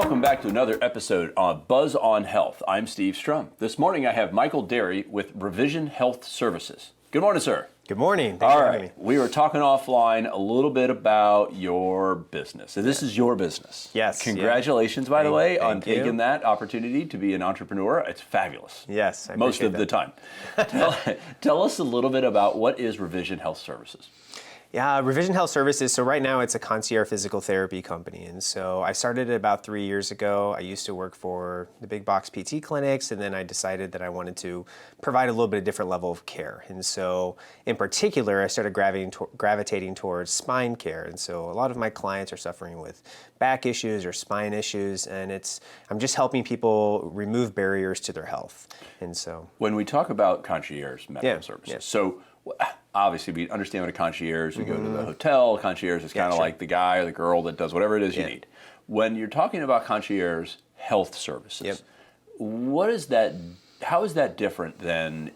welcome back to another episode of Buzz on Health. I'm Steve Strum. This morning I have Michael Derry with Revision Health Services. Good morning, sir. Good morning. Thanks for having me. We were talking offline a little bit about your business. So this is your business. Yes. Congratulations, by the way, on thank you. taking that opportunity to be an entrepreneur. It's fabulous. Yes, I most of appreciate the time. Tell us a little bit about what is Revision Health Services. Yeah, Revision Health Services, so right now it's a concierge physical therapy company. And so I started it about 3 years ago. I used to work for the big box PT clinics, and then I decided that I wanted to provide a little bit of different level of care. And so in particular, I started gravitating towards spine care. And so a lot of my clients are suffering with back issues or spine issues, and I'm just helping people remove barriers to their health. And so when we talk about concierge medical services, so obviously we understand what a concierge is. We go to the hotel. Concierge is kind of like the guy or the girl that does whatever it is you need. When you're talking about concierge health services, what is that? How is that different than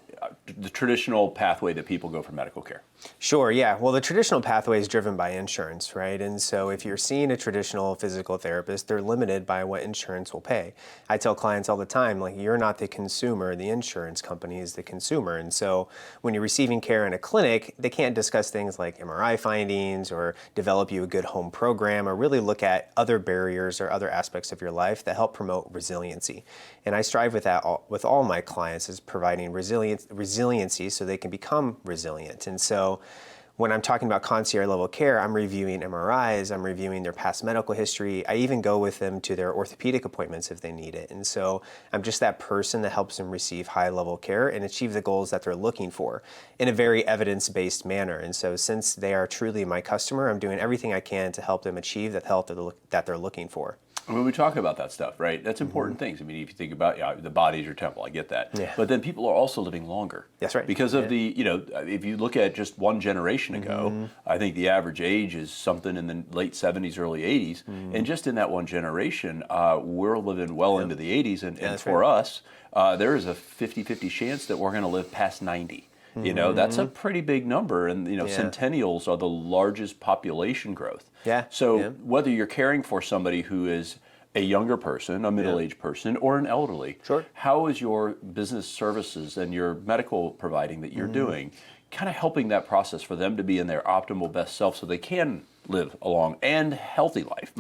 the traditional pathway that people go for medical care? Sure, yeah. Well, the traditional pathway is driven by insurance, right? And so if you're seeing a traditional physical therapist, they're limited by what insurance will pay. I tell clients all the time, like, you're not the consumer, the insurance company is the consumer. And so when you're receiving care in a clinic, they can't discuss things like MRI findings or develop you a good home program or really look at other barriers or other aspects of your life that help promote resiliency. And I strive with that with all my clients, is providing resiliency so they can become resilient. And so when I'm talking about concierge level care, I'm reviewing MRIs, I'm reviewing their past medical history. I even go with them to their orthopedic appointments if they need it. And so I'm just that person that helps them receive high level care and achieve the goals that they're looking for in a very evidence-based manner. And so since they are truly my customer, I'm doing everything I can to help them achieve the health that they're looking for. When we talk about that stuff, right, that's important things. I mean, if you think about the body is your temple, I get that. Yeah. But then people are also living longer. That's right. Because of if you look at just one generation ago, I think the average age is something in the late 70s, early 80s. And just in that one generation, we're living well into the 80s. And for us, there is a 50-50 chance that we're going to live past 90. You know, that's a pretty big number, and centennials are the largest population growth. So whether you're caring for somebody who is a younger person, a middle-aged person, or an elderly, how is your business services and your medical providing that you're doing kind of helping that process for them to be in their optimal best self so they can live a long and healthy life?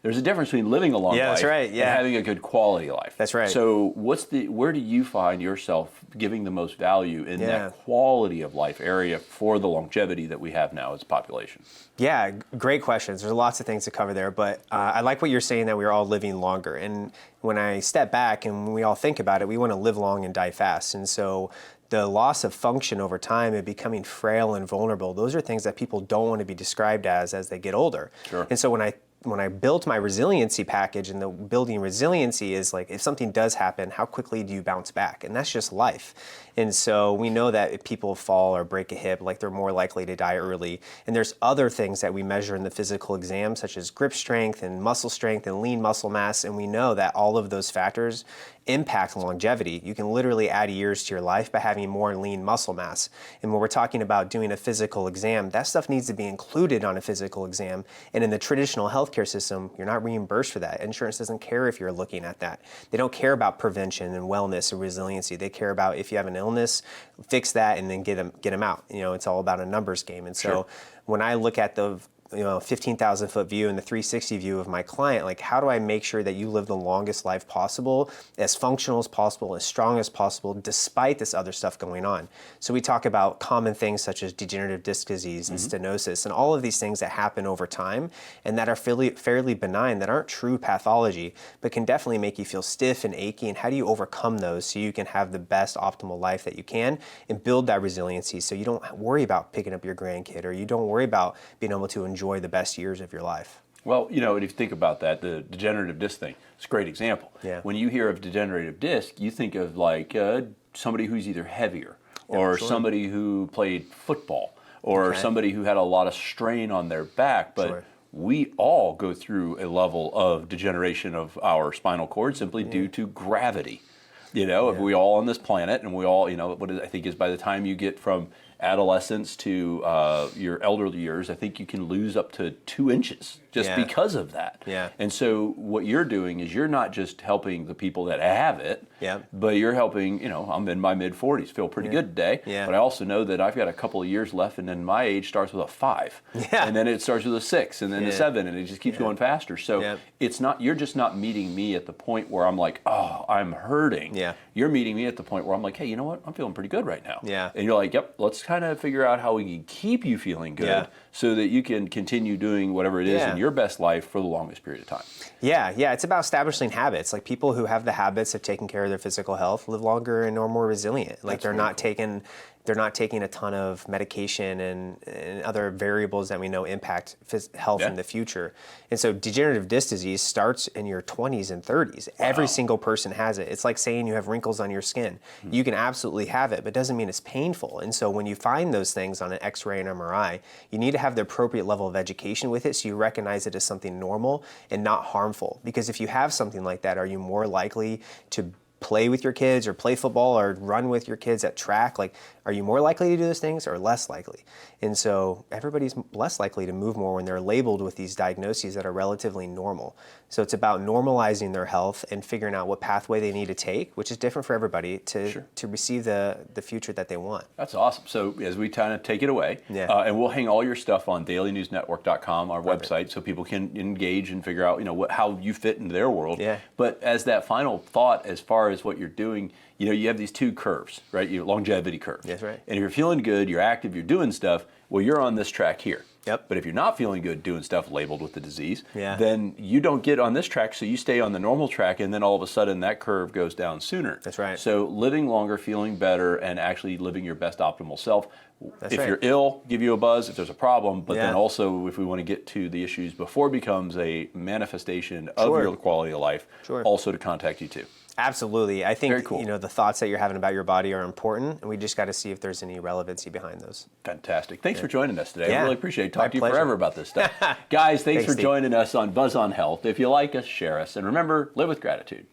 There's a difference between living a long life and having a good quality life. That's right. So where do you find yourself giving the most value in that quality of life area for the longevity that we have now as a population? Yeah, great questions. There's lots of things to cover there, but I like what you're saying, that we're all living longer. And when I step back and when we all think about it, we want to live long and die fast. And so the loss of function over time and becoming frail and vulnerable, those are things that people don't want to be described as they get older. And so when I built my resiliency package, and the building resiliency is like, if something does happen, how quickly do you bounce back? And that's just life. And so we know that if people fall or break a hip, like, they're more likely to die early. And there's other things that we measure in the physical exam, such as grip strength and muscle strength and lean muscle mass. And we know that all of those factors impact longevity. You can literally add years to your life by having more lean muscle mass. And when we're talking about doing a physical exam, that stuff needs to be included on a physical exam. And in the traditional healthcare system, you're not reimbursed for that. Insurance doesn't care if you're looking at that. They don't care about prevention and wellness and resiliency. They care about, if you have an illness, fix that and then get them out. It's all about a numbers game. And so when I look at the 15,000 foot view and the 360 view of my client, like, how do I make sure that you live the longest life possible, as functional as possible, as strong as possible, despite this other stuff going on? So we talk about common things such as degenerative disc disease and stenosis and all of these things that happen over time and that are fairly benign, that aren't true pathology, but can definitely make you feel stiff and achy. And how do you overcome those so you can have the best optimal life that you can and build that resiliency so you don't worry about picking up your grandkid, or you don't worry about being able to enjoy the best years of your life? Well, if you think about that, the degenerative disc thing, it's a great example. When you hear of degenerative disc, you think of like somebody who's either heavier or somebody who played football or somebody who had a lot of strain on their back. But we all go through a level of degeneration of our spinal cord simply due to gravity. If we all on this planet, and we all, what I think is by the time you get from adolescence to your elderly years, I think you can lose up to 2 inches just because of that. Yeah. And so what you're doing is you're not just helping the people that have it, but you're helping, I'm in my mid 40s, feel pretty good today, but I also know that I've got a couple of years left, and then my age starts with a 5, and then it starts with a 6, and then a 7, and it just keeps going faster. So it's not, you're just not meeting me at the point where I'm like, oh, I'm hurting. You're meeting me at the point where I'm like, hey, you know what? I'm feeling pretty good right now. And you're like, yep, let's kind of figure out how we can keep you feeling good so that you can continue doing whatever it is in your best life for the longest period of time. It's about establishing habits. Like people who have the habits of taking care of their physical health live longer and are more resilient. Like they're not taking a ton of medication and other variables that we know impact health in the future. And so degenerative disc disease starts in your 20s and 30s. Every single person has it. It's like saying you have wrinkles on your skin. You can absolutely have it, but it doesn't mean it's painful. And so when you find those things on an X-ray and MRI, you need to have the appropriate level of education with it so you recognize it as something normal and not harmful. Because if you have something like that, are you more likely to play with your kids or play football or run with your kids at track? Like, are you more likely to do those things or less likely? And so everybody's less likely to move more when they're labeled with these diagnoses that are relatively normal. So it's about normalizing their health and figuring out what pathway they need to take, which is different for everybody, to receive the future that they want. That's awesome. So as we kind of take it away, and we'll hang all your stuff on dailynewsnetwork.com, our website, so people can engage and figure out, how you fit into their world. But as that final thought, as far as what you're doing, you have these 2 curves, right? Your longevity curve. That's right. And if you're feeling good, you're active, you're doing stuff, well, you're on this track here. Yep. But if you're not feeling good doing stuff labeled with the disease, then you don't get on this track, so you stay on the normal track, and then all of a sudden that curve goes down sooner. That's right. So living longer, feeling better, and actually living your best optimal self. That's if right. you're ill, give you a buzz if there's a problem, but then also if we want to get to the issues before it becomes a manifestation of your quality of life, also to contact you too. Absolutely. I think Very cool. The thoughts that you're having about your body are important, and we just got to see if there's any relevancy behind those. Fantastic. Thanks for joining us today. I really appreciate it. Talk to you pleasure. forever about this stuff. Guys, thanks for Steve. joining us on Buzz on Health. If you like us, share us. And remember, live with gratitude.